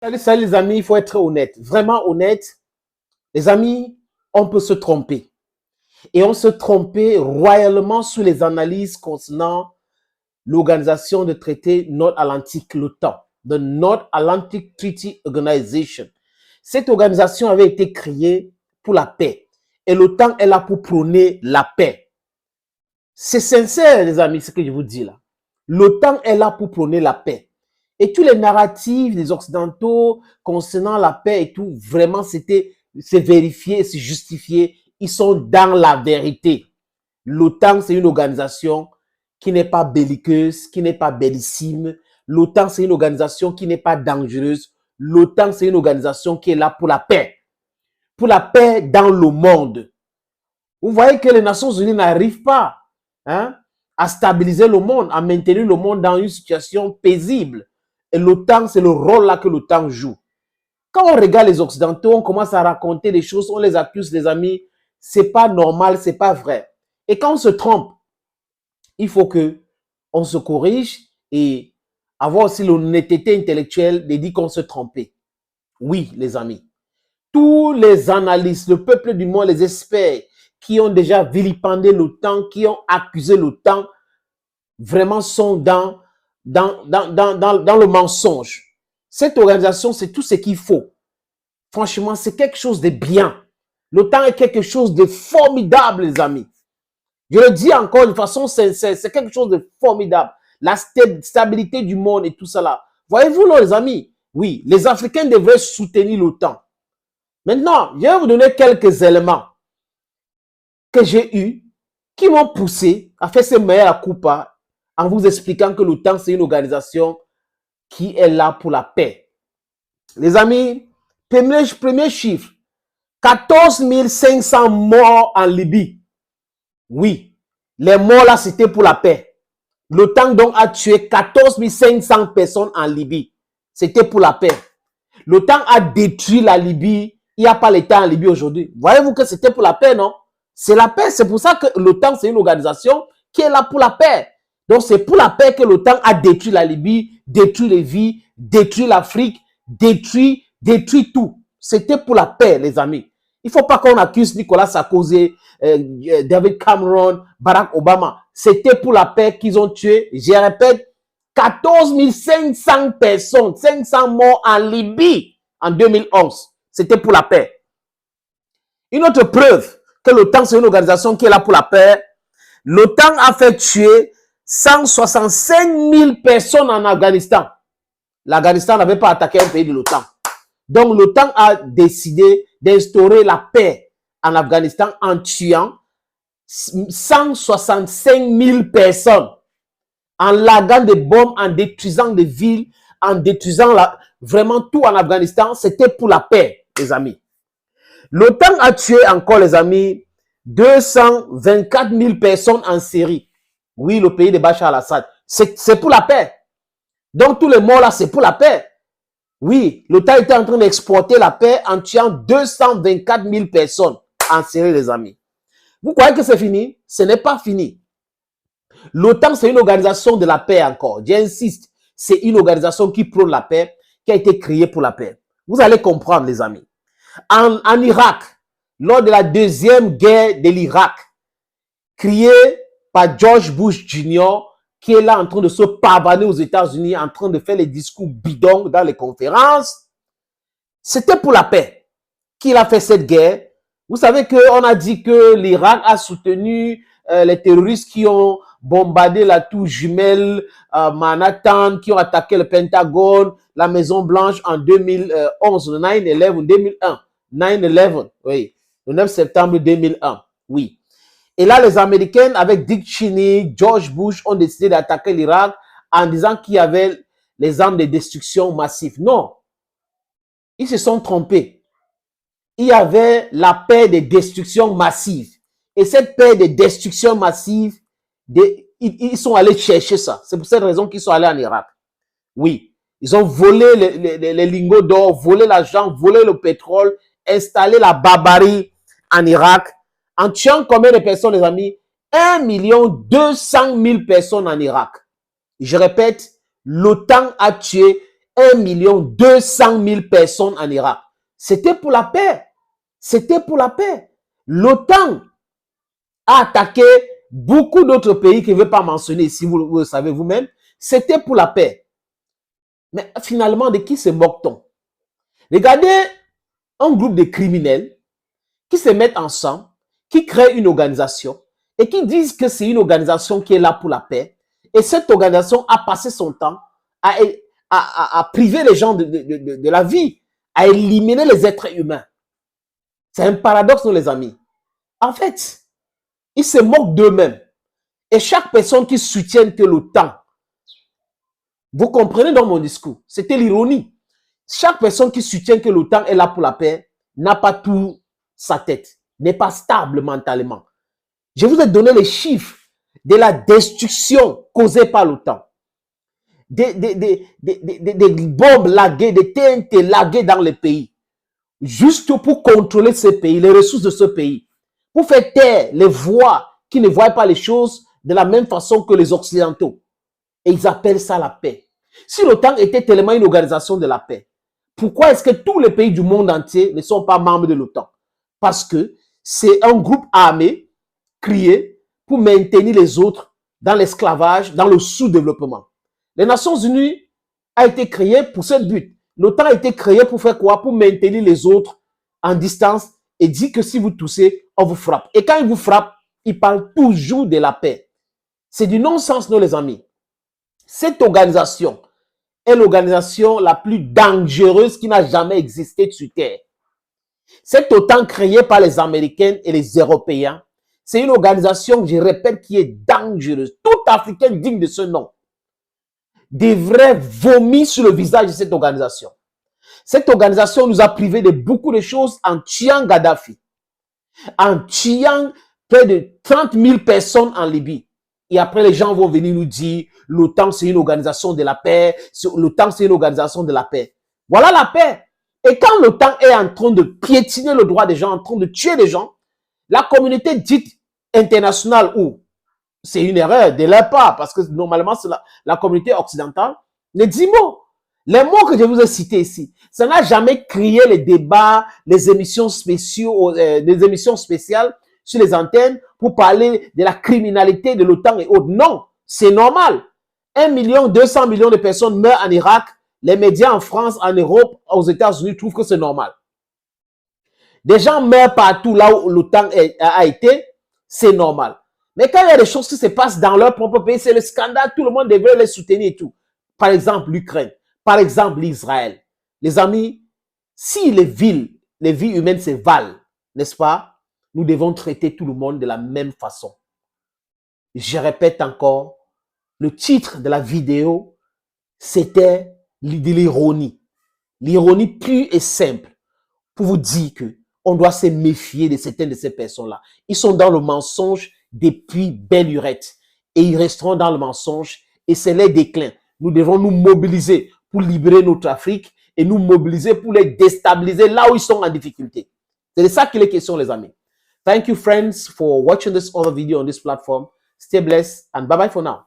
Salut les amis, il faut être honnête, vraiment honnête. Les amis, on peut se tromper. Et on se trompait royalement sur les analyses concernant l'organisation de traité nord-atlantique, l'OTAN, the North Atlantic Treaty Organization. Cette organisation avait été créée pour la paix. Et l'OTAN est là pour prôner la paix. C'est sincère, les amis, ce que je vous dis là. L'OTAN est là pour prôner la paix. Et tous les narratifs des Occidentaux concernant la paix et tout, vraiment, c'est vérifié, c'est justifié. Ils sont dans la vérité. L'OTAN, c'est une organisation qui n'est pas belliqueuse, qui n'est pas bellissime. L'OTAN, c'est une organisation qui n'est pas dangereuse. L'OTAN, c'est une organisation qui est là pour la paix. Pour la paix dans le monde. Vous voyez que les Nations Unies n'arrivent pas à stabiliser le monde, à maintenir le monde dans une situation paisible. Et l'OTAN, c'est le rôle là que l'OTAN joue. Quand on regarde les Occidentaux, on commence à raconter des choses, on les accuse, les amis. C'est pas normal, c'est pas vrai. Et quand on se trompe, il faut que on se corrige et avoir aussi l'honnêteté intellectuelle de dire qu'on se trompait. Oui, les amis. Tous les analystes, le peuple du monde, les experts qui ont déjà vilipendé l'OTAN, qui ont accusé l'OTAN, vraiment sont dans le mensonge. Cette organisation, c'est tout ce qu'il faut. Franchement, c'est quelque chose de bien. L'OTAN est quelque chose de formidable, les amis. Je le dis encore de façon sincère, c'est quelque chose de formidable. La stabilité du monde et tout ça là. Voyez-vous, là, les amis, oui, les Africains devraient soutenir l'OTAN. Maintenant, je vais vous donner quelques éléments que j'ai eus qui m'ont poussé à faire ce meilleur coupa en vous expliquant que l'OTAN, c'est une organisation qui est là pour la paix. Les amis, premier chiffre, 14 500 morts en Libye. Oui, les morts là, c'était pour la paix. L'OTAN donc a tué 14 500 personnes en Libye. C'était pour la paix. L'OTAN a détruit la Libye. Il n'y a pas l'État en Libye aujourd'hui. Voyez-vous que c'était pour la paix, non? C'est la paix. C'est pour ça que l'OTAN, c'est une organisation qui est là pour la paix. Donc, c'est pour la paix que l'OTAN a détruit la Libye, détruit les vies, détruit l'Afrique, détruit tout. C'était pour la paix, les amis. Il ne faut pas qu'on accuse Nicolas Sarkozy, David Cameron, Barack Obama. C'était pour la paix qu'ils ont tué, je répète, 14 500 personnes, 500 morts en Libye en 2011. C'était pour la paix. Une autre preuve que l'OTAN, c'est une organisation qui est là pour la paix. L'OTAN a fait tuer 165 000 personnes en Afghanistan. L'Afghanistan n'avait pas attaqué un pays de l'OTAN. Donc, l'OTAN a décidé d'instaurer la paix en Afghanistan en tuant 165 000 personnes, en larguant des bombes, en détruisant des villes, en détruisant vraiment tout en Afghanistan. C'était pour la paix, les amis. L'OTAN a tué encore, les amis, 224 000 personnes en Syrie. Oui, le pays de Bachar al-Assad. C'est pour la paix. Donc, tous les morts là, c'est pour la paix. Oui, l'OTAN était en train d'exporter la paix en tuant 224 000 personnes en Syrie, les amis. Vous croyez que c'est fini? Ce n'est pas fini. L'OTAN, c'est une organisation de la paix encore. J'insiste, c'est une organisation qui prône la paix, qui a été créée pour la paix. Vous allez comprendre, les amis. En Irak, lors de la deuxième guerre de l'Irak, créée par George Bush Jr., qui est là en train de se pavaner aux États-Unis, en train de faire les discours bidons dans les conférences, c'était pour la paix qu'il a fait cette guerre. Vous savez qu'on a dit que l'Irak a soutenu les terroristes qui ont bombardé la tour jumelle Manhattan, qui ont attaqué le Pentagone, la Maison Blanche en 2011, le 9/11, 2001. 9/11, oui, le 9 septembre 2001, oui. Et là, les Américains, avec Dick Cheney, George Bush, ont décidé d'attaquer l'Irak en disant qu'il y avait les armes de destruction massive. Non, ils se sont trompés. Il y avait la paix de destruction massive. Et cette paix de destruction massive, ils sont allés chercher ça. C'est pour cette raison qu'ils sont allés en Irak. Oui, ils ont volé les lingots d'or, volé l'argent, volé le pétrole, installé la barbarie en Irak. En tuant combien de personnes, les amis? 1 200 000 personnes en Irak. Je répète, l'OTAN a tué 1,2 million personnes en Irak. C'était pour la paix. C'était pour la paix. L'OTAN a attaqué beaucoup d'autres pays que je ne vais pas mentionner, si vous le savez vous-même. C'était pour la paix. Mais finalement, de qui se moque-t-on? Regardez un groupe de criminels qui se mettent ensemble, qui créent une organisation et qui disent que c'est une organisation qui est là pour la paix. Et cette organisation a passé son temps à priver les gens de la vie, à éliminer les êtres humains. C'est un paradoxe, les amis. En fait, ils se moquent d'eux-mêmes. Et chaque personne qui soutient que l'OTAN, vous comprenez dans mon discours, c'était l'ironie. Chaque personne qui soutient que l'OTAN est là pour la paix n'a pas tout sa tête, n'est pas stable mentalement. Je vous ai donné les chiffres de la destruction causée par l'OTAN. Des bombes laguées, des TNT laguées dans les pays, juste pour contrôler ces pays, les ressources de ce pays, pour faire taire les voix qui ne voient pas les choses de la même façon que les Occidentaux. Et ils appellent ça la paix. Si l'OTAN était tellement une organisation de la paix, pourquoi est-ce que tous les pays du monde entier ne sont pas membres de l'OTAN? Parce que c'est un groupe armé créé pour maintenir les autres dans l'esclavage, dans le sous-développement. Les Nations Unies a été créé pour ce but. L'OTAN a été créé pour faire quoi? Pour maintenir les autres en distance et dire que si vous toussez, on vous frappe. Et quand ils vous frappent, ils parlent toujours de la paix. C'est du non-sens, nous les amis. Cette organisation est l'organisation la plus dangereuse qui n'a jamais existé sur Terre. Cette OTAN créée par les Américains et les Européens, c'est une organisation, je répète, qui est dangereuse. Tout Africain digne de ce nom devrait vomir sur le visage de cette organisation. Cette organisation nous a privés de beaucoup de choses en tuant Gaddafi, en tuant près de 30 000 personnes en Libye. Et après, les gens vont venir nous dire, l'OTAN, c'est une organisation de la paix. L'OTAN, c'est une organisation de la paix. Voilà la paix. Et quand l'OTAN est en train de piétiner le droit des gens, en train de tuer des gens, la communauté dite internationale, ou c'est une erreur de leur part, parce que normalement, c'est la communauté occidentale, les 10 mots. Les mots que je vous ai cités ici, ça n'a jamais créé les débats, les émissions spéciales sur les antennes pour parler de la criminalité de l'OTAN et autres. Non, c'est normal. 1,2 million de personnes meurent en Irak. Les médias en France, en Europe, aux États-Unis trouvent que c'est normal. Des gens meurent partout là où l'OTAN a été, c'est normal. Mais quand il y a des choses qui se passent dans leur propre pays, c'est le scandale, tout le monde devrait les soutenir et tout. Par exemple, l'Ukraine. Par exemple, l'Israël. Les amis, si les vies humaines se valent, n'est-ce pas? Nous devons traiter tout le monde de la même façon. Je répète encore, le titre de la vidéo, c'était de l'ironie. L'ironie pure et simple pour vous dire que on doit se méfier de certaines de ces personnes-là. Ils sont dans le mensonge depuis belle lurette et ils resteront dans le mensonge et c'est leur déclin. Nous devons nous mobiliser pour libérer notre Afrique et nous mobiliser pour les déstabiliser là où ils sont en difficulté. C'est de ça qu'il est question, les amis. Thank you, friends, for watching this other video on this platform. Stay blessed and bye-bye for now.